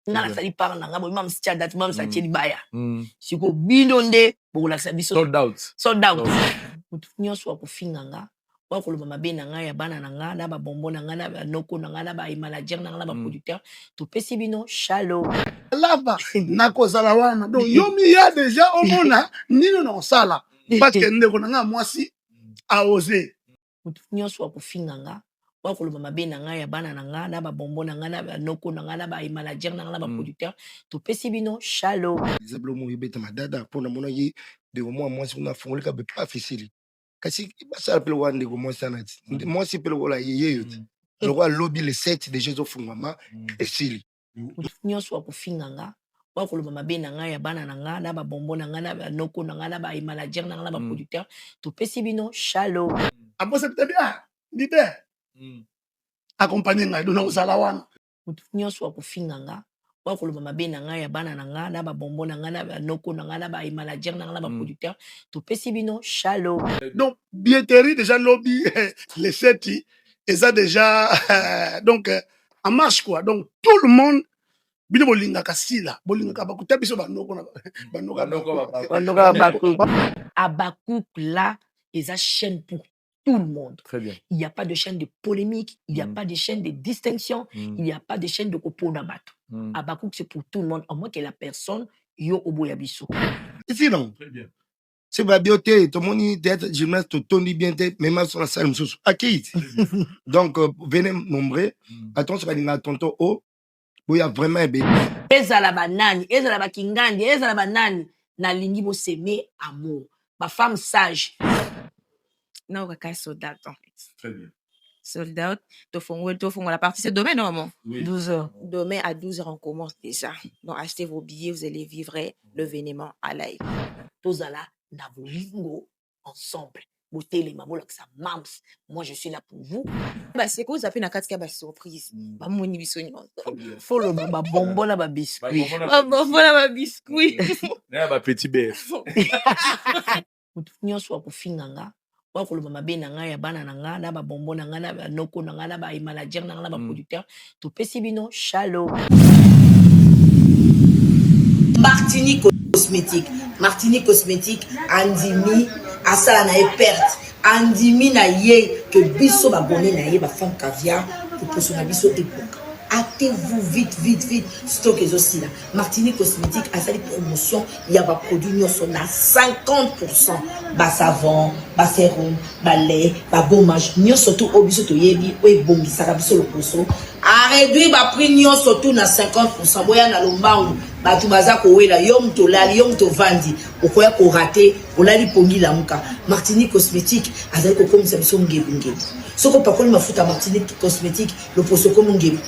Nala sali par nanga bo mam sia date mam sa tieli baya. Siko binonde bokola sa biso sold out. Mutu nyonso akofinganga. Wa koloba mabe nanga ya bana nanga na ba bombo nanga na ba noko nanga na ba imalager nanga na ba producteur to pesi bino shalom. Lava nako sala wana. Donc yomi ya déjà omona nino na sala parce que ndeko nanga mwasi a osé. Mutu nyonso akofinganga. Wa koloba mabe nanga ya bana nanga na ba bombo nanga na ba noko nanga na ba imalager nanga na ba producteur to pesi bino shalom. Zablo mo yebeta madada pona mona yi de mo mwasi kuna fongoleka be pas facile. Kasi basala pele wande ko mwasi anati. Mwasi pele wala yeyo. Lokwa lobby le 7 de Jésus fungama esili. Nyonso akofinganga. Wa koloba mabe nanga ya bana nanga na ba bombo nanga na ba noko nanga na ba imalager nanga na ba producteur to pesi bino shalom. Abosa bien. Dite. Accompagner ngai dona usala wana. Nyonso akofinganga. Wa koloba mabe nanga ya bana nanga na ba bombo nanga na ba noko nanga na ba imalager nanga na ba producteur to pesi bino shalom. Donc billetterie déjà lobby les 7 et ça déjà donc en marche quoi. Donc tout le monde bino bolinga kasila bolinga ka bakuta biso banoko na banoko Abakouk là eza chaîne pour tout le monde. Très bien. Il n'y a pas de chaîne de polémique, il n'y a pas de chaîne de distinction, il n'y a pas de chaîne de koponabato. Abakouk c'est pour tout le monde, à moins que la personne yo oboyabiso. Ici non. Très bien. C'est va bioté, tout le monde théâtre gymnaste tout tourne bien tête même sur la salle sous acquis. Donc venez nombreux. Attention à tonton O. Il y a vraiment un bébé. Ezala banani, ezala bakingandi, ezala banani na lingi bo s'aimer amour. Ma femme sage. Non, on sold out en fait. Très bien. Sold out. La partie c'est demain normalement. Oui. 12h. Demain à 12h on commence déjà. Donc achetez vos billets, vous allez vivre l'événement à live. Tozala na bolingo ensemble. Botele mabola que ça mams. Moi je suis là pour vous. Bah c'est quoi ça fait na katika ba surprise. Ba moni biso nyonso. Follow ba bombo na ba biscuit. Ba bombo na ba biscuit. Na ba petit bœuf. Nyonso akofinganga. Wa koloba mabe nanga ya bana nanga na ba bombo nanga na ba noko nanga na ba imalager nanga na ba producteur to pesi bino shalom. Martinique cosmétique andimi asala na perte andimi na ye que biso ba bonné na ye ba femme caviar pour poso na biso époque. Hâtez-vous vite stock aussi là. Martinique cosmétique a fait promotion, il y a pas produit nyonso na 50%. Ba savon, ba sérum, ba lait, ba gommage, nyonso tout obiso to yebi o ebongisa biso le poso. A réduit ba prix nyonso tout na 50%. Boya na lombangu batu baza ko wela yom to lali yom to vandi okoya ko rater olali pongi la muka. Martinique cosmétique azali ko komisa biso ngebu. Soko pakoli mafuta Martinique cosmétique le poso comme ngebu.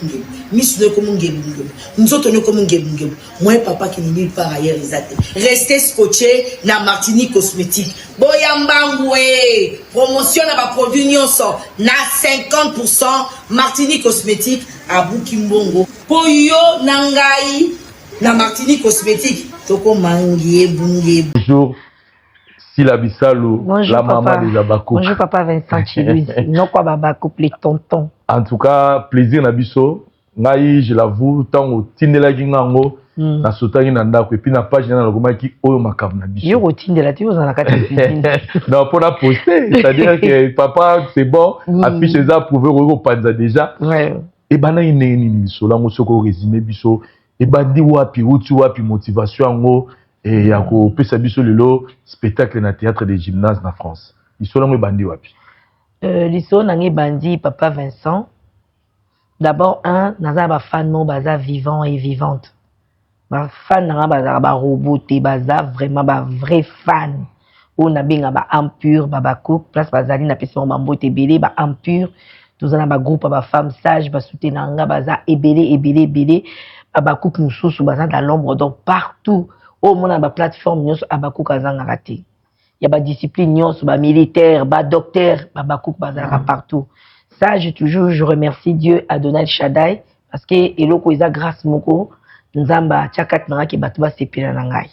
Miss ne comme ngebu. Nzoto ne comme ngebu. Moi papa qui n'est nulle part ailleurs exact. Restez scotché na Martinique cosmétique. Boyambangwe promotion na ba produit nyonso na 50%. Martinique cosmétique à Bukimbongo. Poyo nangai na Martinique cosmétique. Toko mangie bunge. Bonjour. Sila Bissalo, la maman des Abakouk. Bonjour papa Vincent Chilouis. Non quoi Babakouk les tontons. En tout cas, plaisir Nabiso. Ngai, je l'avoue, tant au Tindela Gingango, na sotani nandako et puis na page na logoma qui oyo makab Nabiso. Yo au Tindela tu vous en a quatre. Non, pour la poster, c'est-à-dire que papa c'est bon, affiche les approuvé au panza déjà. Ouais. Et bana ine ni so la mo soko résumé biso et bandi wapi uti wapi motivation ngo et ya ko pesa biso lelo spectacle na théâtre des gymnases na France. Iso la mo bandi wapi. L'iso nangi bandi papa Vincent. D'abord naza ba fan no baza vivant et vivante. Ba fan na baza ba roboté baza vraiment ba vrai fan. On a bien ba impur Babakouk place bazali na pesa mambote belé ba impur. Nous avons un groupe de femmes sages, ba soutenanga, baza ebele, Abakouk nous sous baza dans l'ombre, donc partout, au monde a ba plateforme, nous Abakouk azanga raté. Il y a ba discipline, nous ba militaire, ba docteur, Abakouk baza partout. Ça, je remercie Dieu, Adonai Shaddai, parce que eloko isa grâce moko, nous avons ba tchakat nanga ki batuba sepela nangai.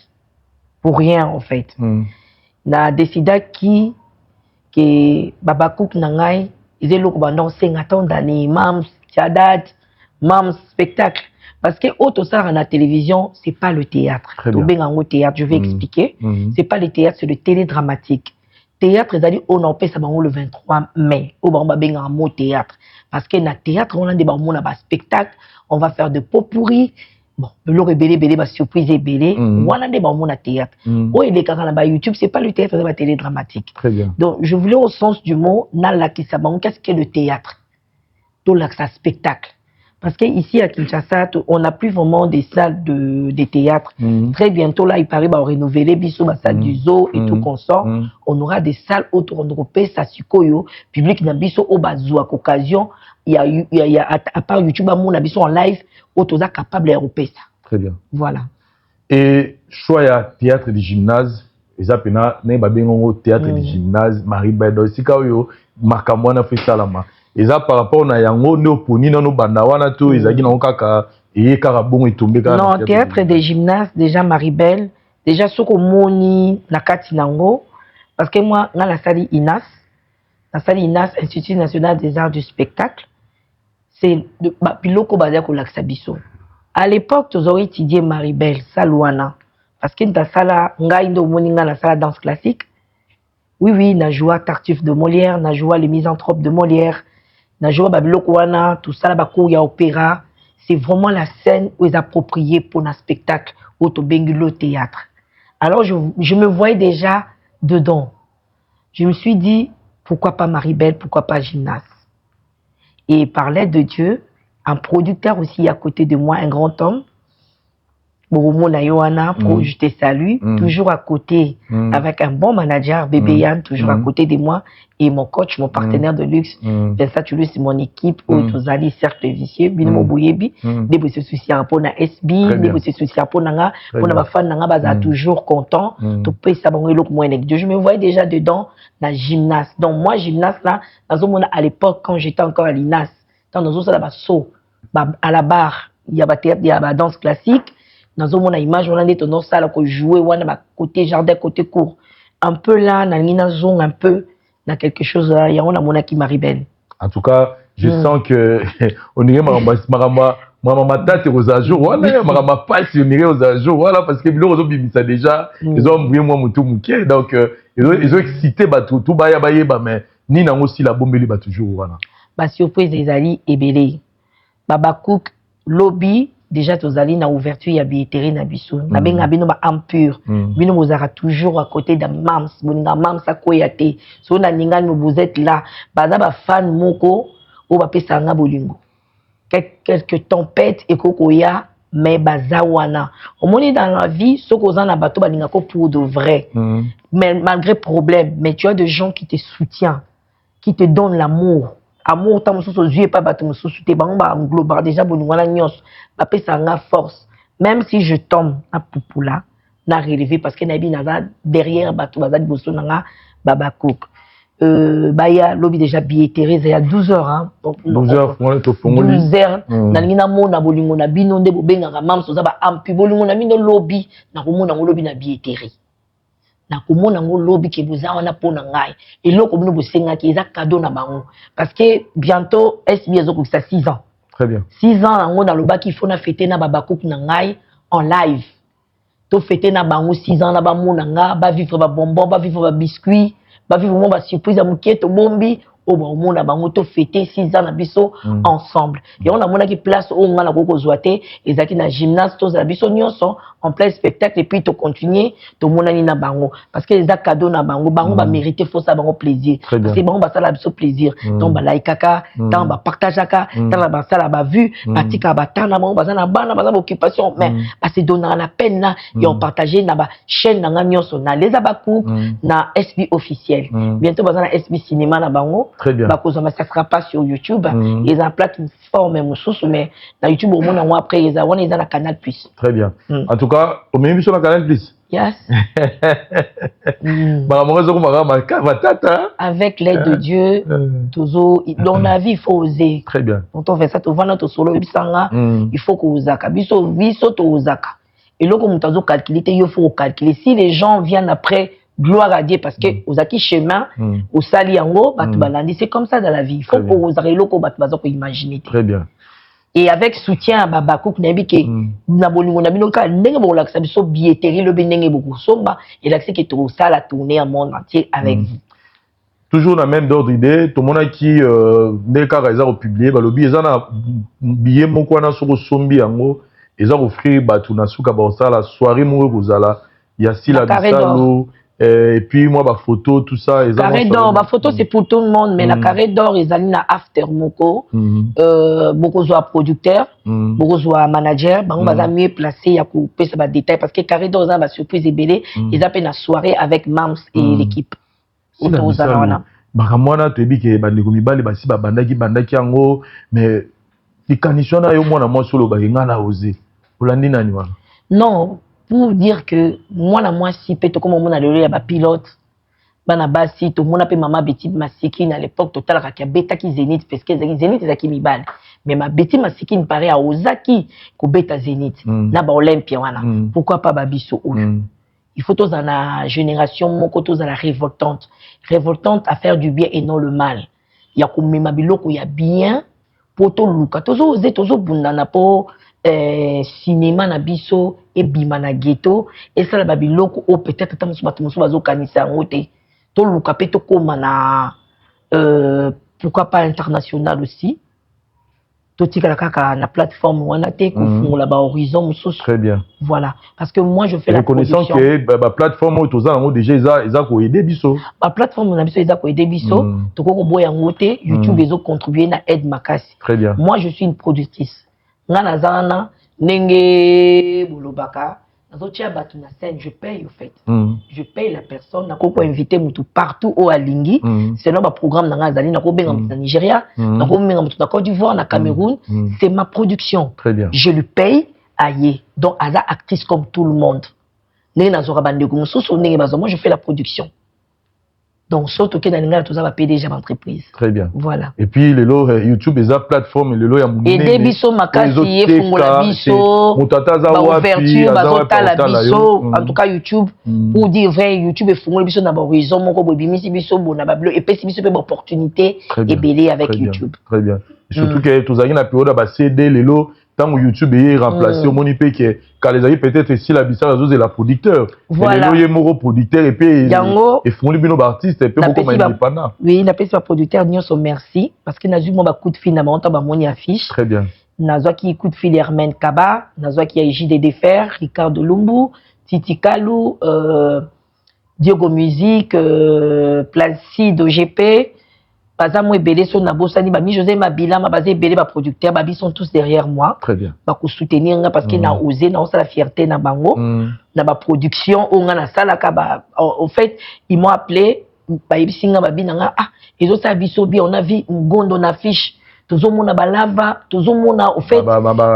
Pour rien en fait. Na décida qui que Babakouk nangai ils étaient là pendant 50 ans d'années, mams, tchadat, mams, spectacle. Parce que autre ça à la télévision, c'est pas le théâtre. Très bien. Au théâtre, je vais expliquer. C'est pas le théâtre, c'est le télédramatique. Théâtre, c'est-à-dire on en paie ça le 23 mai. Au on va bien un mot théâtre. Parce que dans le théâtre, on a des spectacles, on va faire de pot pourri. Bon, le belé, surprise et belé. On a des moments à théâtre. Oh, il est quand on YouTube, c'est pas le théâtre, c'est la télédramatique. Très bien. Donc, je voulais au sens du mot, qu'est-ce qu'est le théâtre? Donc, là, c'est spectacle. Parce qu'ici à Kinshasa, on n'a plus vraiment des salles de théâtre. Très bientôt, là, il paraît, on rénover les bisous, la salle du zoo et tout consort. On aura des salles autour de l'Europe, ça sukoyo, public na biso au bazo à occasion. Il y a à part YouTube, on a biso en live, autour capable d'Europe ça. Très bien. Voilà. Et choix ya théâtre du gymnase, ezapena na ba bengo théâtre du gymnase, Maribel do sikayo makamwana fait salama. Eza par rapport na yango ne oponi na no banda wana to ezaki na kaka et kaka bon etombé kaka. Non, théâtre des gymnases déjà Maribel, déjà soko moni na kati nango parce que moi dans la salle INAS, Institut national des arts du spectacle, c'est biloko bazia ko laksa biso. À l'époque, tu aurais étudié Maribel, Salouana. Parce que dans la salle, la salle danse classique. Oui, na joué Tartuffe de Molière, na joué les misanthropes de Molière, na joué Babilokwana, tout ça, là, il y a opéra. C'est vraiment la scène où ils appropriés pour un spectacle, au Bengulo théâtre. Alors, je me voyais déjà dedans. Je me suis dit, pourquoi pas Maribel, pourquoi pas Gymnase? Et par l'aide de Dieu, un producteur aussi à côté de moi, un grand homme, Boromo Nayoana, je te salue, toujours à côté, avec un bon manager, Bébé Yann, toujours à côté de moi, et mon coach, mon partenaire de luxe, Vincent Tulus, c'est mon équipe, Otozali, Cercle Vicieux, Bino Boyebi, Debo se soucie pour na SB, Debo se soucie pour na fan nanga, baza toujours content, to paye ça, bon, je me voyais déjà dedans, dans gymnase. Donc, moi, gymnase là, à l'époque, quand j'étais encore à l'INAS, dans nos autres, à la barre, il y a théâtre, il y a danse classique. Dans une image, on a des tonneaux salles qu'on jouait, on a côté jardin, côté court. Un peu là, dans une zone, un peu, dans quelque chose là, il y a on a mon qui Maribel. En tout cas, je sens que on irait ma tête aux ajours, voilà, ma passe, on irait aux ajours, voilà, parce que ils ont bimisa déjà, ils ont envoyé moi mon tout mouké, donc ils ont excité, bah tout baya, mais ni n'a aussi la bombe, bah toujours, voilà. Bah surprise des alliés et belé. Baba Cook, lobby. Déjà, tu as na ouverture, il y a billetterie na biso. Na benga bino ba ampure. Bino mozara toujours à côté de Mams. Boninga Mams a koyate. So na ninga vous êtes là. Baza ba fan moko o ba pesa nga bolingo. Quelques tempêtes et kokoya mais baza wana. Au moins dans la vie, ce qu'on a na bateau baninga ko pour de vrai. Mais malgré problème, mais tu as des gens qui te soutiennent, qui te donnent l'amour. Amour tant mususu yeux pas bateau mususu te bango ba global déjà boningwana nyos ba pesa nga force même si je tombe na pupula na relever parce que nabi naza derrière bateau baza liboso nanga baba cook baya lobby déjà billetterie il y a 12 heures hein 12 heures pour to fongoli 12 heures na ngina mona bolingo na bino nde bobenga mam soza ba ampi bolingo na bino lobby na komona lobby na billetterie na komona ngo lobby ke boza wana pona ngai eloko bino bosenga ki eza cadeau na bango parce que bientôt SB ezoko ça 6 ans. Très bien. 6 ans ngo na loba ki faut na fêter na baba coupe na ngai en live. To fêter na bango 6 ans na ba mona nga ba vivre ba bonbon, ba vivre ba biscuit, ba vivre mo ba surprise a muketo bombi o ba mona bango to fêter 6 ans na biso ensemble. Et on a mona ki place o nga na koko zoate ezaki na gymnase to za biso nyonso en plein spectacle et puis to continuer to mona ni na bango parce que les cadeaux na bango ba mériter faut ça bango plaisir parce que bango ba ça la biso plaisir donc ba like kaka tant ba partage kaka tant ba ça la ba vu batika ba tant na bango ba na bana ba occupation mais ba se donner la peine là et on partager na ba chaîne na nyonso na les abakou na SB officiel bientôt ba na SB cinéma na bango ba cause ça sera pas sur YouTube ils en plateforme mususu mais na YouTube au moins après ils ont na Canal+. Très bien. En tout cas, au même sur la Canal+. Yes. Avec l'aide de Dieu, toujours dans la vie il faut oser. Très bien. Quand on fait ça, tu vas dans ton solo il faut que osaka. Biso viso to osaka. Et là comme tu as calculé, il faut calculer. Si les gens viennent après, gloire à Dieu parce que osaki chemin, au sali yango, batu balandi, c'est comme ça dans la vie. Il faut que osaka loko batu bazo ko imaginer. Très bien. et avec soutien à Bakouk Nabike, na bolingo na binoka ndenge bo la biso billetterie le benenge beaucoup somba et l'accès qui tout ça la tournée en monde entier avec vous. Toujours la même d'ordre d'idée, tout le monde qui dès qu'à réserve au public, bah le billet ça na billet mon quoi na sur sombi ango, ils ont offert bah tout na souka bah ça la soirée mon gozala, il y a si la bisalo. Et puis moi ma photo tout ça carré d'or ma photo c'est pour tout le monde mais la carré d'or ils allaient na after moko beaucoup soit producteur beaucoup soit manager bah on va mieux placer ya couper ça va détail parce que carré d'or ça va surprise ébélé ils appellent la soirée avec Mams et l'équipe autour de bah moi tu dis que bandeko mibali basi ba bandaki yango mais les conditions na yo moi sur le baginga na osé olandi nani wana non pour dire que moi si peut comme on a le ya ba pilote bana basi to mona pe mama Betty Masikine à l'époque total ka beta ki Zénith parce que Zénith ezaki mibali mais ma Betty Masikine paraît à Ozaki ko beta Zénith na ba Olympia wana pourquoi pas babiso il faut tous dans la génération moko tous dans la révoltante à faire du bien et non le mal il y a comme mema biloko ya bien poto luka tozo bundana po cinéma na biso et bima na ghetto et ça la babiloko o peut-être ta musu bazo kanisa ngote to luka pe to koma na pourquoi pas international aussi to tika kaka na plateforme wana te ko fungola ba horizon mususu très bien voilà parce que moi je fais la production reconnaissant que ba plateforme to za ngo déjà ils ko aider biso ba plateforme na biso ils ko aider biso to ko boya ngote YouTube ils ont contribué na aide makasi très bien moi je suis une productrice ngana zana nenge bolobaka nazotia batu na scène je paye au fait je paye la personne na ko inviter mutu partout au alingi sinon ba programme na ngazali na ko benga mutu na Nigeria na ko benga mutu na Côte d'Ivoire na Cameroun c'est ma production très bien je lui paye aye donc aza actrice comme tout le monde nenge nazora bandeko mususu nenge bazo moi je fais la production. Donc, surtout que dans le tout ça va PDG d'entreprise. Très bien. Voilà. Et puis, YouTube, les plateformes, les lois, et des biso makasi, fungola biso, ouverture, bazota la biso, en tout cas YouTube, pour dire vrai, YouTube est fungola biso na ba horizon, moko bo bimisi biso bo na ba bleu, et puis si biso pe opportunité, et belé avec YouTube. Très bien. Surtout que tous les na période ba CD, les lots, tant que YouTube est remplacé au monipe que quand les amis peut-être ici la bissa c'est la producteur voilà les loyers producteur et puis et font les bino artistes et puis beaucoup indépendant oui la pèse producteur nyonso merci parce que nazu mon ba coup de fil na monta ba moni affiche très bien nazo qui coup de fil Hermen Kaba nazo qui a JD Fer Ricardo Lumbu Titi Kalou Diogo Musique Placide OGP Baza moi belé son nabosani ba mi José Mabila ma basé belé ba producteur ba bi sont tous derrière moi très bien ba ko soutenir nga parce que na osé na ça la fierté na bango na ba production o nga na sala ka ba en fait ils m'ont appelé ba ibisinga ba binanga ah ils ont ça biso bien on a vu ngondo na fiche tozo mona balava tozo mona au fait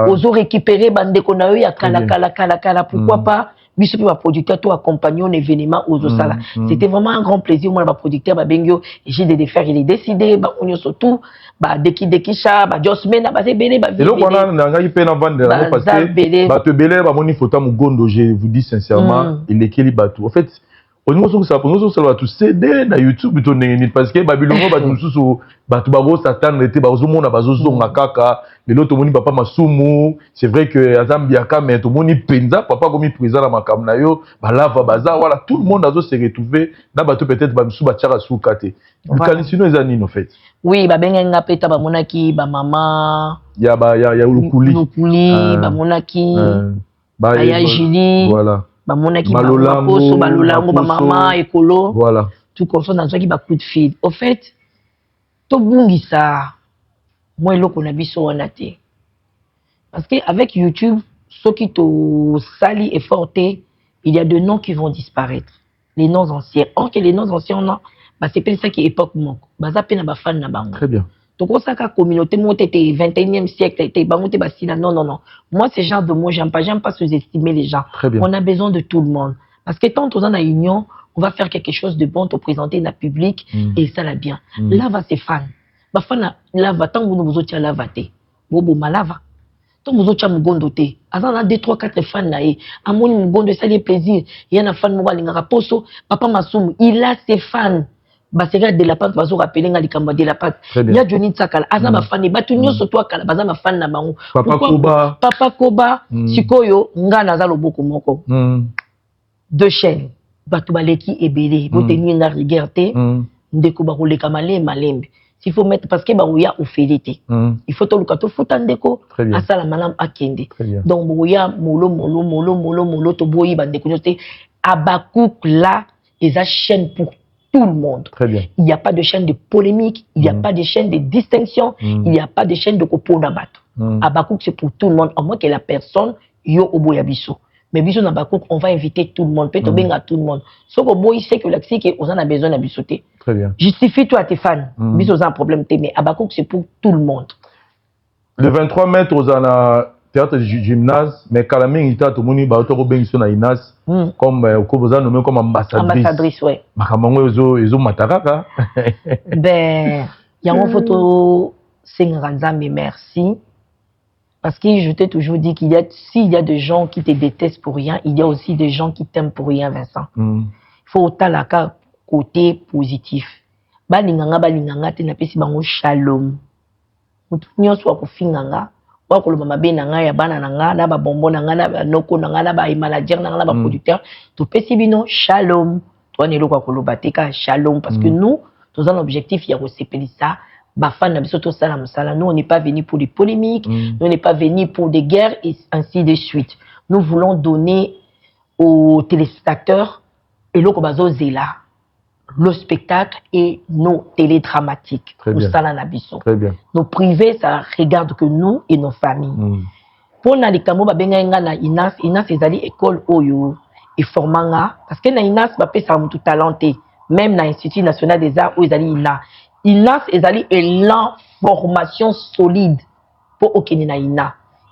ozo récupérer bande ko na yo ya kala pourquoi pas biso pe ba producteur to accompagner un événement aux sala c'était vraiment un grand plaisir moi ba producteur ba bengio et j'ai de faire il est décidé ba onyo surtout ba dekisha ba josmena ba sebele ba et donc on a ngai pe na vendre parce que ba te belé ba moni photo mugondo je vous dis sincèrement il est keli batou en fait on nous ça pour nous ça va tout céder na YouTube to nengeni parce que babilongo ba mususu batu ba go satan était ba ozomona ba zozonga kaka les autres moni papa masumu c'est vrai que azambia ka mais to moni penza papa comme présent na makam na yo ba lava baza voilà tout le monde azo se retrouver na batu peut-être ba musu ba tchara soukate le canisino ezani en fait oui ba benga peta ba monaki ba mama ya ulukuli ba monaki ba ya Julie voilà bamonaki baposo balolango bamama ekolo voilà tout comme ça nazwaki ba coup de fil au fait tobungisa moi eloko na biso wana te parce que avec YouTube soki to sali et forté il y a de noms qui vont disparaître les noms anciens or que les noms anciens non bah c'est pas ça qui époque moko baza pe na ba fan na bango très bien donc on saka communauté monté 21e siècle était bangoté basila non moi ce genre de mots j'aime pas sous-estimer les gens on a besoin de tout le monde parce que tant on a une union on va faire quelque chose de bon te présenter na public et ça la bien là va ses fans ba fan là va tant vous nous autres là va te bobo malava tant vous autres mugondo te azana 2 3 4 fans na e amoni mugondo ça les plaisir il y a un fan mo balingaka poso papa masumu il a ses fans baséria de la pâte bazo rappeler nga likambo de la pâte ya Johnny Tsakala aza bafani batu nyonso to akala baza bafani na bango papa koba sikoyo nga naza loboko moko deux chaînes batu baleki ebele boteni nga regardé ndeko ba koleka malembe s'il faut mettre parce que baouya ofélité il faut to lukato futa ndeko asala malam akende donc boya molo to boyi bandeko nyote Abakouk là eza chaîne pour tout le monde. Très bien. Il n'y a pas de chaîne de polémique, il n'y a pas de chaîne de distinction, il n'y a pas de chaîne de koponabat. Abakouk c'est pour tout le monde, à moins que la personne yo oboya biso. Mais biso na Abakouk on va inviter tout le monde, peut-être bien à tout le monde. Sauf que boy sait que l'axi que on a besoin d'habiter. Très bien. Justifie toi à tes fans. Biso a un problème mais Abakouk c'est pour tout le monde. Le 23 mètres aux théâtre du gymnase, mais Kalamé il t'a tout moni ba auto ben sur na Inas comme Koboza nommé comme ambassadrice. Ambassadrice ouais. Makamango ezo mataraka. Ben il y a une photo Senganza mais merci parce que je t'ai toujours dit qu'il y a s'il y a des gens qui te détestent pour rien, il y a aussi des gens qui t'aiment pour rien Vincent. Il faut talaka côté positif. Balinganga te na pesi bango shalom. Mutu nyonso akofinganga wakolo mabe na nga ya bana na nga na ba bombo na nga na ba noko na nga na ba manager na nga na ba producteur to pesi bino shalom to ne lokwa koloba teka shalom parce que nous avons un objectif ya resepelisa ba fan na biso to sala musala nous on n'est pas venu pour des polémiques nous on n'est pas venu pour des guerres et ainsi de suite nous voulons donner aux téléspectateurs et loko bazo zela le spectacle et nos télédramatiques. Très bien. Très bien. Nos privés, ça regarde que nous et nos familles. Pour na likamo ba benga na Inas ezali école oyo et formanga parce que na Inas ba pesa mutu talenté même na Institut national des arts où ezali Inas ezali élan formation solide pour okene na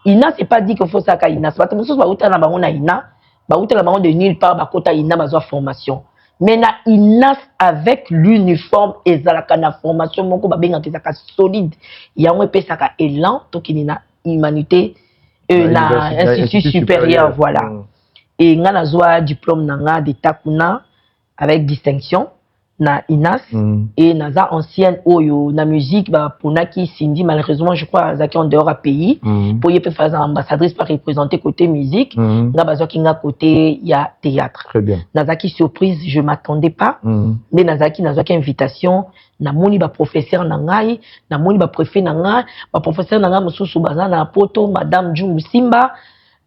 Inas c'est pas dit qu'il faut ça ka Inas ba mususu ba uta na bango na ba uta na bango de nulle part ba kota Ina ba zo formation. Mais na Inas avec l'uniforme et la formation moko ba benga kezaka solide yango epesaka élan tokini na humanité na institut supérieur voilà et nga nazwa diplôme nanga d'état kuna avec distinction na Inas et naza ancienne oyo na musique ba ponaki Cindy malheureusement je crois zaki en dehors à pays pour y faire ambassadrice par représenter côté musique nga bazaki nga côté ya théâtre. Très bien. Nazaki surprise je m'attendais pas mais nazaki invitation na moni ba professeur na ngai na moni ba préfet na ngai ba professeur na ngai mususu baza na poto madame Jumbu Simba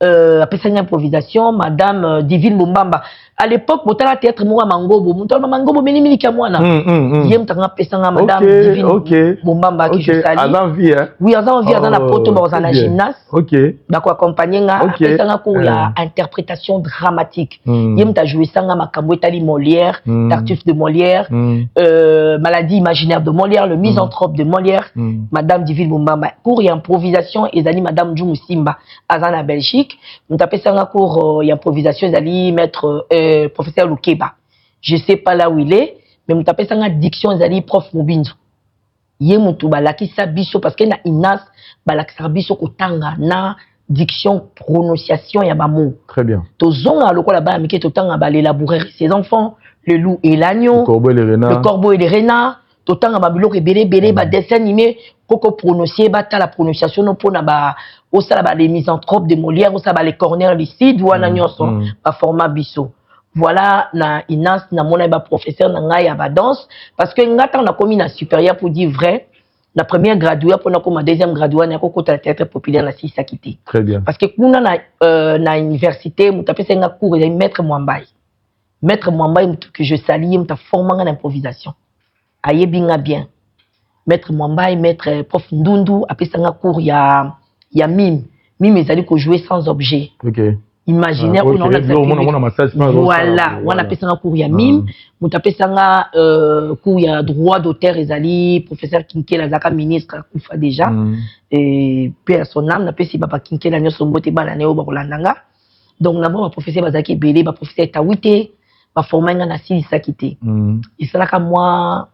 après cette improvisation madame Divine Bombamba à l'époque botala théâtre moi mangobo mutala mangobo mini kamwana yem tanga pesanga madame Divine Bombamba qui je salue envie hein oui envie dans la poto dans la gymnase ba ko accompagner nga pesanga ko ya interprétation dramatique yem ta jouer sanga makambo etali Molière Tartuffe de Molière maladie imaginaire de Molière le misanthrope de Molière madame Divine Bombamba cours et improvisation ezali madame Jumbu Simba azana Belgique nous tapé ça cours improvisation ezali maître professeur Lukeba. Je sais pas là où il est, mais nous tapé ça en diction zali prof Mobinzo. Yé mutu balaki sa biso parce que na Inas balaki sa biso kotanga na diction prononciation ya ba mot. Très bien. To zonga loko la ba mike to tanga ba l'élaborer ses enfants, le loup et l'agneau, le corbeau et les renards, to tanga ba biloko ebele ba dessin animé koko prononcer ba ta la prononciation no pona ba au sala ba les misanthropes de Molière, au sala ba les corners lucide wana nyonso ba format biso. Voilà na Inas na mona ba professeur na ngai ya ba danse parce que ngata na komi na supérieur pour dire vrai la première graduée pour na comme deuxième graduée na ko kota théâtre populaire na sisa kité. Très bien. Parce que kuna na université mutape senga cours ya maître Mwambai que je salue muta formanga na improvisation ayebinga bien maître Mwambai maître prof Ndundu apesanga cours ya mime ezali ko jouer sans objet. OK. Imaginaire on a voilà on a pesanga cours ya mime muta pesanga cours ya droit d'auteur ezali professeur Kinkela zaka ministre kufa déjà et paix à son âme na pesi papa Kinkela nyoso mbote bana ne oba kolandanga donc na bon professeur bazaki belé ba professeur Tawite ba formanga na sili sakité et ça là moi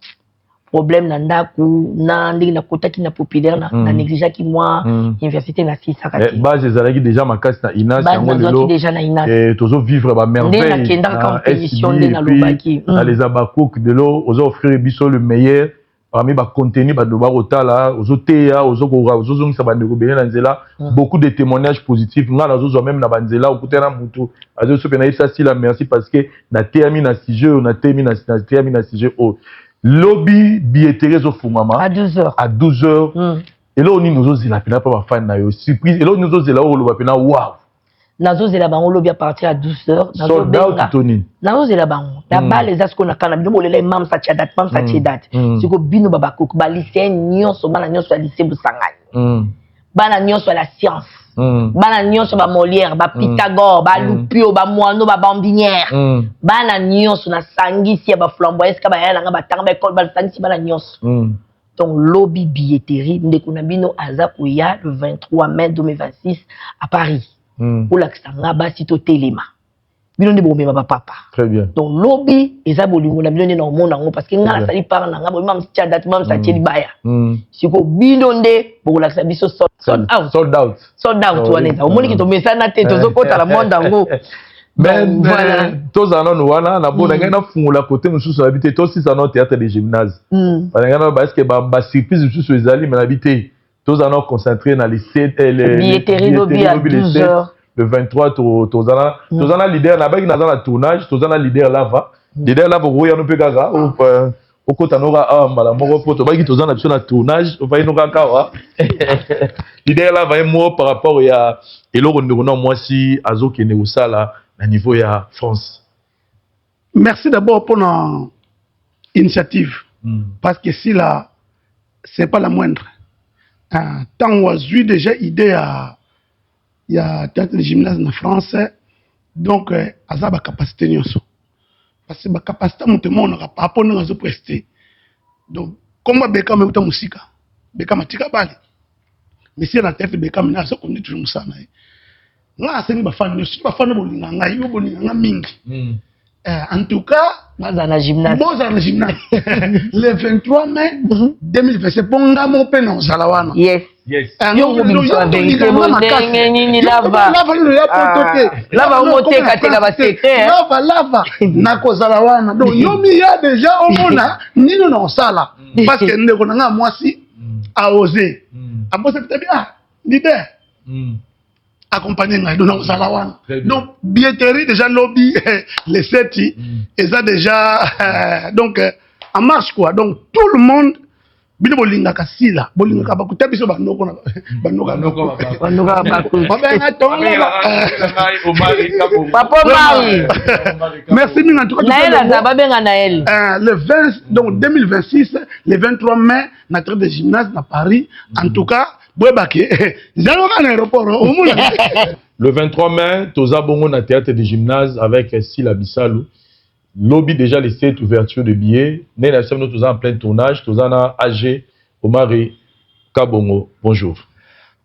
problème na ndaku na ndenge na kota ki na populaire na négligea ki moi université na sisa kati base ezalaki déjà makasi na inas yango lelo déjà na inas tozo vivre ba merveille na kenda compétition de na lobaki na les abakouk de l'eau ozo offrir biso le meilleur parmi ba contenu ba do ba rotala ozo teya ozo zongisa ba ndeko bene na nzela beaucoup de témoignages positifs nga na zo même na banzela okutena mutu azo so pena isa sila merci parce que na teyami na sujet na teyami na sujet o lobby billetterie zo fumama à 12h à 12h et là on nous ozela pena pa ba fan na yo surprise et là on nous ozela o lo ba pena wow nazozela bango lobby à partir à 12h nazobenga nazozela bango na bale eza siko na kana bino bolela imam sa tiadat mam sa tiadat siko bino babakoko ba lycée nyonso bana nyonso ya lycée Busangani bana nyonso la science bana nyonso ba Molière ba Pythagore ba Lupio ba Moineau ba Bambinière bana nyonso na sangisi ya ba flamboyant ka ba yana nga batanga ba école ba sangisi bana nyonso donc lobby billetterie ndeko na bino aza koya le 23 mai 2026 à Paris pour l'accent basi to telema bino ndi bomema ba papa très bien donc lobby eza bolingo na bino ndi na omona ngo parce que ngala sali par na ngabo mam tia date mam sa tieli baya siko bino nde pour l'accent biso sold out waneza omoni ki to mesana te to zokota la monde ngo mais voilà tozana no wana na bona ngana fungula côté mususu habité to si ça no théâtre de gymnase ngana parce que ba surprise mususu ezali mais habité tozana concentré dans les billetterie lobby à 12h le 23 tozana leader na baki na tournage tozana leader lava roya no pegaga au kota nora mala moko poto baki tozana biso na tournage au va inoka kawa leader lava mo par rapport ya eloko ndeko na mwasi azokene usala na niveau ya France. Merci d'abord pour notre initiative parce que si là c'est pas la moindre. Tant on a eu déjà idée il y a théâtre de gymnase en France donc à ça ba capacité nyonso parce que ba capacité monte mon na pas pour nous prester donc comme beka me uta musika beka matika bali mais si la tête beka me na so comme toujours musana nga seni ba fan nyonso ba fan bolinga ngai yo bolinga mingi en tout cas Bozana gymnase le 23 mai 2020 pour nga mo pe na zalawana yes yo mo biso avec nini lava omote kateka ba secret lava na ko zalawana donc yo mi ya déjà omona nino na sala parce que ndeko na nga mwasi a osé abosa peut bien leader accompagner ngai donc zalawana donc billetterie déjà lobby les seti et ça déjà donc en marche quoi donc tout le monde bino bolinga kasila bolinga ba kutabiso banoko na banoko papa Marie merci mille en tout cas le 20 donc 2026 le 23 mai na théâtre de gymnase na Paris en tout cas le 23 mai, toza bongo na théâtre de gymnase avec Sila Bissalou. Lobby déjà les 7 ouvertures de billets. Né la semaine nous en plein tournage. Toza na AG Omari Kabongo. Bonjour.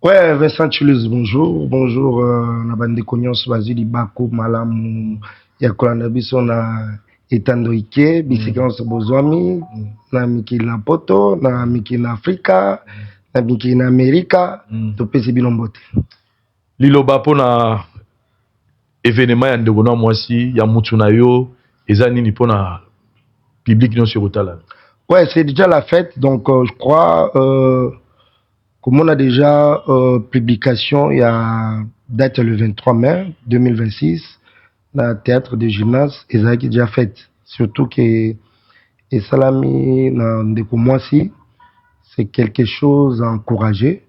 Ouais, Vincent Toulouse, bonjour. Bonjour, na bande konyos Basili Bako Malamu Yakolanda biso na Etando Ike, bisikance Bozwami, na Mikila Poto, na Mikila Afrika. Na Amerika to pesi bilombote liloba pona événement ya ndeko na mwasi ya mutu na yo eza nini pona public non sur Otala. Ouais, c'est déjà la fête donc je crois comme on a déjà publication il y a date le 23 mai 2026 na théâtre de gymnase eza qui déjà faite surtout que et salami na ndeko mwasi c'est quelque chose à encourager.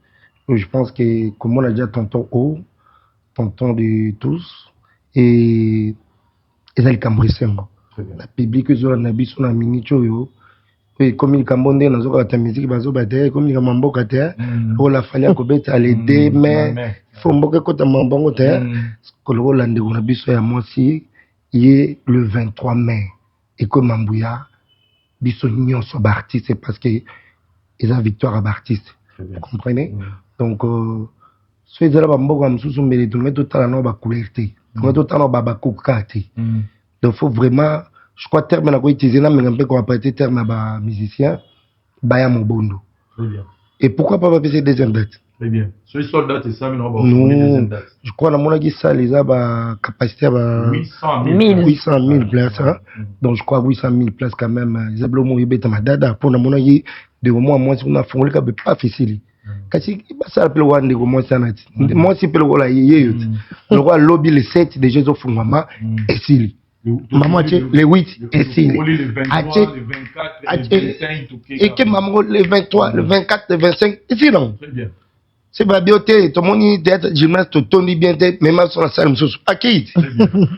Je pense que, comme on a déjà tonton de tous, et ça le cambrissemble. La public, ils ont un son à miniature. Et comme il cambonde, ils ont la musique, ils ont battu, comme il a mambo kate, ou la falia kobet à l'aider, mais il faut que quand on mambo kate, que le Hollande on a biso ya moi si, il est le 23 mai, et comme Mambouya, biso nyon so artiste, c'est parce que ils ont victoire à Baptiste. Vous comprenez? Donc, ceux qui ont un peu de tout le temps, donc, il faut vraiment, je crois, terme, on a utilisé un peu comme un terme à musicien. Baya Mobondo. Très bien. Et pourquoi pas passer deuxième date? Très bien. Sur les soldats, c'est ça, mais on va Non, deuxième date. je crois que mon avis, ça, les a capacité à 800 000 places. Hein? Donc, je crois 800 000 places quand même. Ils ont besoin de madada. Pour mon avis, de moi, si on a fait, on n'est pas facile. Parce que ça appelle one de moi, ça n'a pas. Moi, si le roi le roi lobby les 7 de Jésus Fungama et Sili. Maman, les 8 et Sili. Les 23, les 24, les 25, et que maman, les 23, le 24, le 25, et c'est non. Très bien. C'est pas bien, tout le monde est gymnaste, Tony bien, même sur la salle, monsieur, à qui?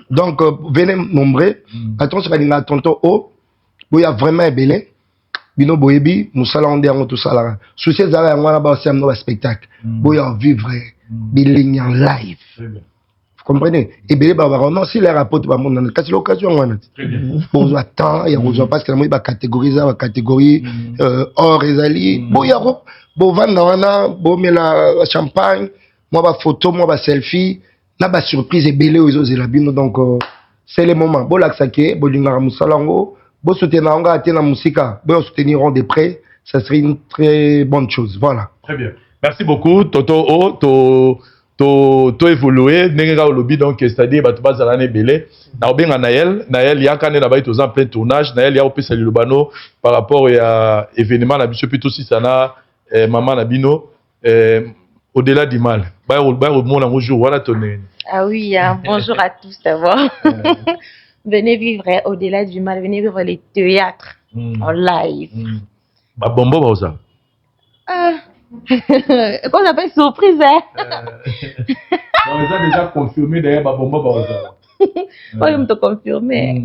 Donc, venez nombreux. Attention, il y a tonton O, il y a vraiment un belé. Bino Boyebi, nous allons dire tout ça là. Sous ces arrêts, on va faire un spectacle. Il y a vivre, il en live. Vous comprenez? Et bien, non, si les rapports, c'est l'occasion. Bon, on attend, il y a besoin parce que la catégorie or et ali. Bon, il y a bon, bon, mais la champagne, moi, ma photo, moi, ma selfie, là, ma surprise est belle aux autres élabino. Donc, c'est le moment. Bon, là, ça qui est, bon, l'ingara moussalango, bon, soutenir, on va atteindre la musique, bon, soutenir de près, ça serait une très bonne chose. Voilà. Très bien. Merci beaucoup, Toto O, to évoluer n'enga lobby donc c'est-à-dire tu vas à l'année belé na obenga Naël il y a quand na baito en plein tournage Naël il y a opesa lobano par rapport à événement na biso plutôt si ça na maman na bino au-delà du mal ba mon en jour voilà tonné. Ah oui, bonjour à tous d'abord. Venez vivre au-delà du mal, venez vivre les théâtres en live. Ba bombo ba ça. Qu'on appelle surprise, hein? On les a déjà confirmé d'ailleurs, Babomba Baoza. Oui, on t'a confirmé.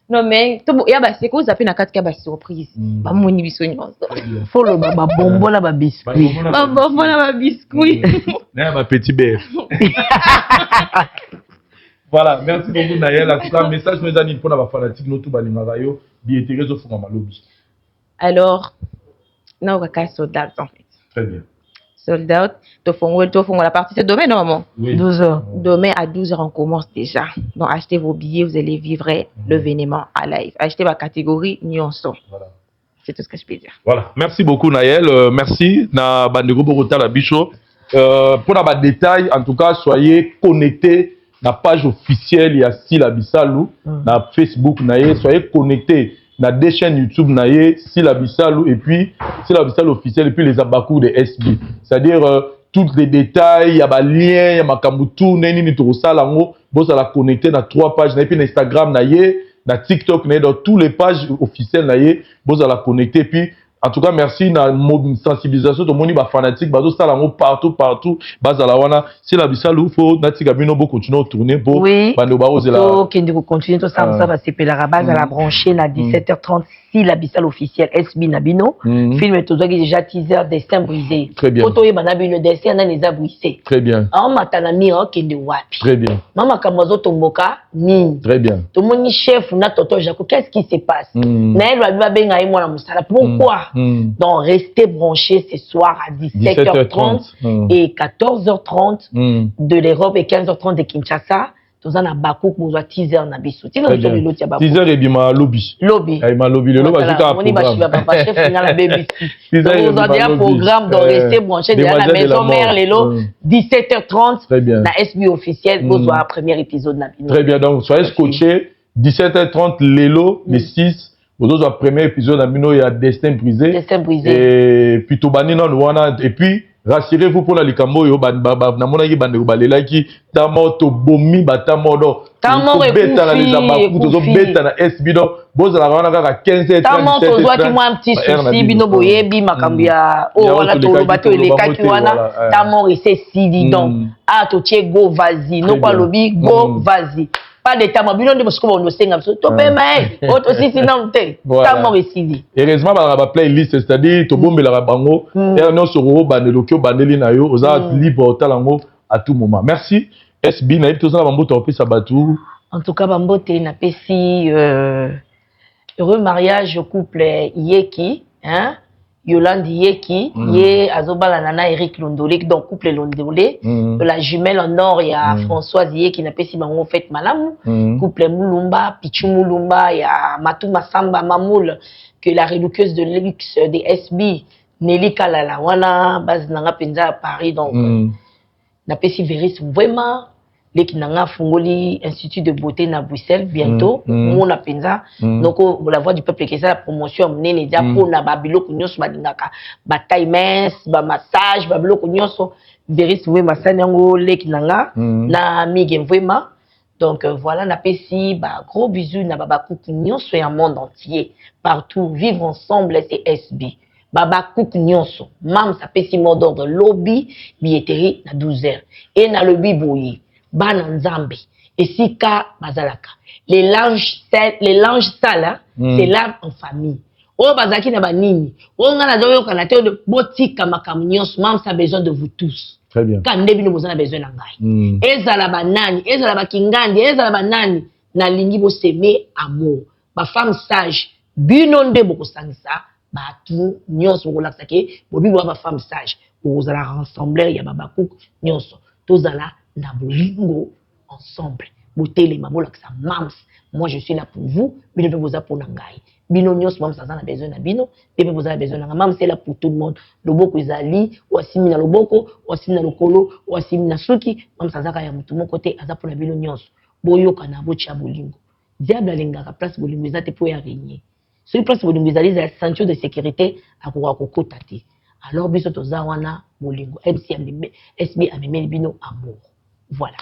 Non, mais c'est quoi ça fait une carte surprise? Pas mon biscuit. Faut le babombo là, biscuit. Babombo là, biscuit. Ma petit bête. Voilà, merci beaucoup Naël. En tout cas, message nous a dit pour la fanatique, nous tout balimarayo, billetterie au fond lobby. Alors, non, on va sold out en fait. Très bien. Sold out. La partie c'est demain normalement. Oui. 12h. Demain à 12h on commence déjà. Donc achetez vos billets, vous allez vivre l'événement à live. Achetez ma catégorie Nyonso. Voilà. C'est tout ce que je peux dire. Voilà. Merci beaucoup Naël. Merci na bandego Bogota la bicho. Pour la détail, en tout cas, soyez connectés na page officielle ya Sila Bisalou na Facebook naye, soyez connectés na deux chaînes YouTube naye Sila Bisalou et puis Sila Bisalou officiel et puis les abakou de SB. C'est-à-dire tous les détails, il y a des liens, il y a makambutu, neni to sala ngo, bo ça la connecter na 3 pages et puis Instagram naye, na TikTok naye, dans toutes les pages officielles naye, bo ça la connecter puis en tout cas, merci na sensibilisation de moni ba fanatique bazo sala ngo partout bazala wana si la bisalou faut na tika bino bo continuer à tourner pour bando ba ozela OK ndiko continuer to ça va se pela la base à la brancher na 17h30 si la bisal officielle SB Nabino film to doit déjà teaser destin brisé photo e banabino destin na les a brisé très bien en matana mi OK ndi wapi très bien mama kamazo tomboka ni très bien to moni chef na toto Jaco qu'est-ce qui se passe na elle va benga e mwana musala pourquoi. Donc, restez branchés ce soir à 17h30 et 14h30 de l'Europe et 15h30 de Kinshasa. Tous en a Bakou pour teaser na biso. Teaser et bima lobby. Lobby. Bima lobby. Le lobby c'est un programme. Donc, vous avez un programme de rester branchés derrière la maison mère Lelo 17h30. La SB officielle pour la premier épisode na bino. Très bien. Donc, soyez scotchés 17h30 Lelo le 6. Vous avez le premier épisode il y a Destin brisé. Destin brisé. Et puis Tobani et puis rassurez-vous pour la likambo yo na mona ki bande ko balela ki tamo to bomi batamo do. Tamo beta na les abaku to beta na SB do. Boza la wana kaka 15h30. Tamo to zwa ki moi un petit souci bino boyebi makambi ya wana to bato eleka ki wana tamo ese sidi donc to tie go vas-y no kwa lobi go vas-y. Pas de temps, mais on dit que on sait que tu peux mais aussi sinon tu t'as réussi. Heureusement la playlist c'est-à-dire to bombe la bango et non sur ro bandelo kyo bandeli na yo oza libre talango à tout moment. Merci SB na tout ça bambo to pesa batu. En tout cas bambo te na pesi heureux mariage au couple Yeki hein Yolande Yeki, Ye Azobala Nana Eric Londolé, donc couple Londolé. La jumelle en or, il y a Françoise Yeki, qui n'a pas si bon fait Malamou. Couple Moulumba, Pichu Moulumba, il y a Matou Massamba Mamoul, que la réduqueuse de luxe des SB, Nelly Kalala, Wana, base Nanga Penza à Paris, donc, n'a pas si Véris vraiment. Les Kinanga Fungoli Institut de beauté na Bruxelles bientôt mon apenza donc la voix du peuple qui est la promotion amener les dia pour na babilo kunyoso badingaka bataille mince ba massage babilo kunyoso veris we masani yango les Kinanga na mige vraiment donc voilà na pesi ba gros bisous na babaku kunyoso ya monde entier partout vivre ensemble c'est SB Baba Kouk Nyonso mam sa pesi mot d'ordre lobby billetterie na 12h et na lobby boyi Bana Nzambe et Sika Bazalaka. Les langes sales, c'est là en famille. Oh Bazaki na banini. Oh ngana doyo kanate de botika makamunios, mam ça besoin de vous tous. Très bien. Quand ndebi no besoin besoin na ngai. Ezala banani, ezala bakingandi, ezala banani na lingi bo s'aimer amour. Ba femme sage, binonde boko sangisa, ba tout nyos boko laksake, bobi ba femme sage. Vous allez rassembler ya baba Kouk nyonso. Tozala na bolingo ensemble. Botele mabola que ça mams. Moi je suis là pour vous, mais je vais vous pour nangai. Bino nyos mams ça a besoin na bino, bébé vous avez besoin na mams c'est là pour tout le monde. Loboko izali, wasimi na loboko, wasimi na lokolo, wasimi na suki, mams ça a ya mutu mon côté aza pour la bino nyos. Boyoka na bocha bolingo. Diable alingaka place bolingo ezate pour ya régner. Sur place bolingo ezali za ceinture de sécurité akoko kokota te. Alors biso toza wana bolingo. SB amemeli bino amour. Voilà.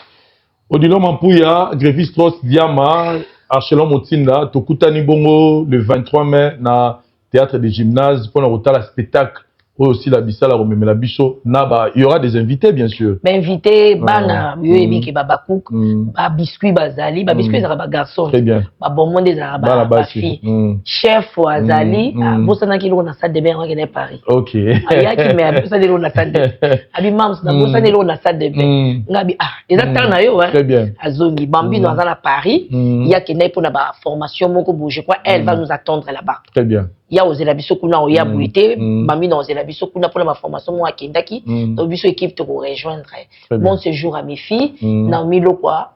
Odilo Mampouya, Grévis Trost Diama, Archelon Motinda, Tokutani Bongo, le 23 mai, na Théâtre des Gymnases, pour le spectacle, aussi la Bissala, la Bicho, Naba, il y aura des invités, bien sûr. Ben, invité, Bana, Yuebi, qui Baba Kouk, Ba Biscuit Bazali, Ba Biscuit Zara Garçon, très bien. Ba Bonbon des Zara Ba fille, chef Azali, Bossana qui l'on a salle de bain, on est Paris. Ok. Aya qui m'a Bossana de l'on a salle de bain. Abi Mams, na Bossana de l'on a salle de bain. Ngabi, exactement, yo, hein. Très bien. Azongi, Bambi, nous à Paris, il y a qui n'est pour la formation, Moko je crois, elle va nous attendre là-bas. Très bien. Il y a osé la biso kuna oya bouité mami na osé la biso kuna pour la formation moi kendaki donc biso équipe te rejoindre bon séjour à mes filles na milo quoi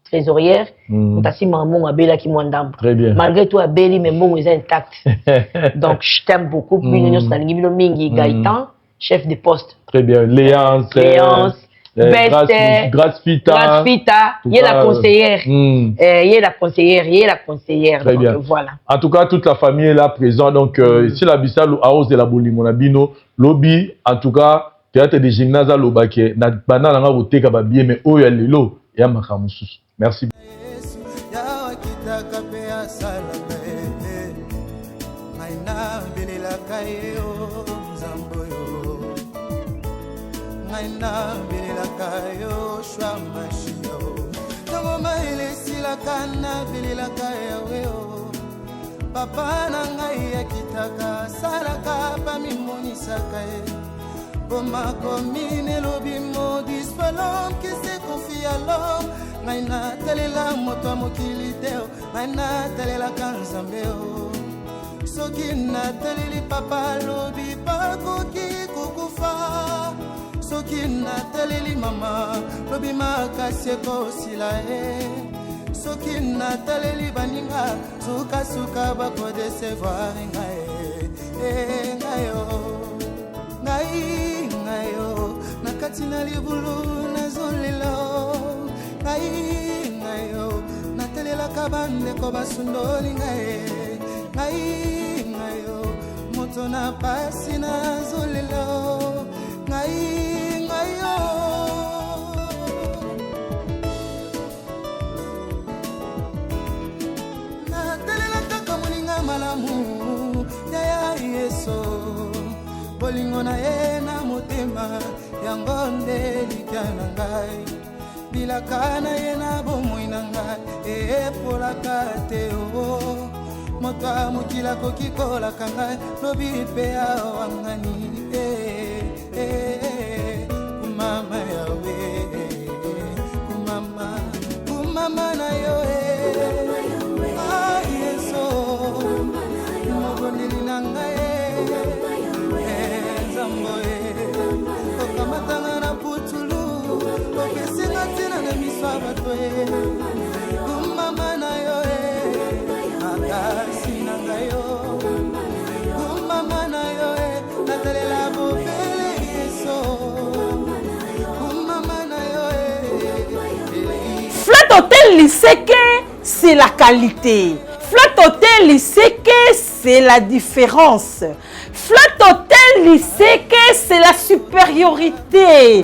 trésorière tasi maman abela ki mwandam malgré tout abeli mais bon ils intact donc je t'aime beaucoup bino salingi bino mingi Gaëtan chef de poste très bien Léance Grâce Fita, il y a la conseillère, il y a la conseillère, très donc bien. Voilà. En tout cas, toute la famille est là présente, donc si la Bissau a osé la Bolingo Nabino, lobby, en tout cas, théâtre des gymnases à l'Obake, na banana nga boteka ba bien, mais oh ya lelo, ya makamusus. Merci. Naina bililaka yo shwa mashio Tango maile silaka na bililaka ya weo Papa na ngai ya kitaka salaka pa mimonisaka e Boma komine lobi modis pa l'homme qui se confie à l'homme Naina talela moto a mokili teo Naina talela kanzambeo Soki na taleli papa lobi pa koki kukufa Soki na taleli mama lobi makasi ekosila e Soki na taleli baninga suka bako desevoir ngai ngayo nakati na libulu nazolelo ngayo natelelaka bandeko basundoli ngayo moto na pasi nazolelo ngayo natelela kaka moninga malamu ya yeso bolingo na ye na motema yango nde likya na ngai bilaka na ye na bomoi na ngai epolaka te o moto a mokila koki kolaka ngai lobi mpe awangani kumama yawe kumama na yo yeso mobondeli na ngai bato kumama na yo makasi na ngai yo kumama na yo natalela bofele yeso kumama na yo Flat Hotel Liseke, c'est la qualité. Flat Hotel Liseke, c'est la différence. Flat Hotel Liseke, c'est la supériorité.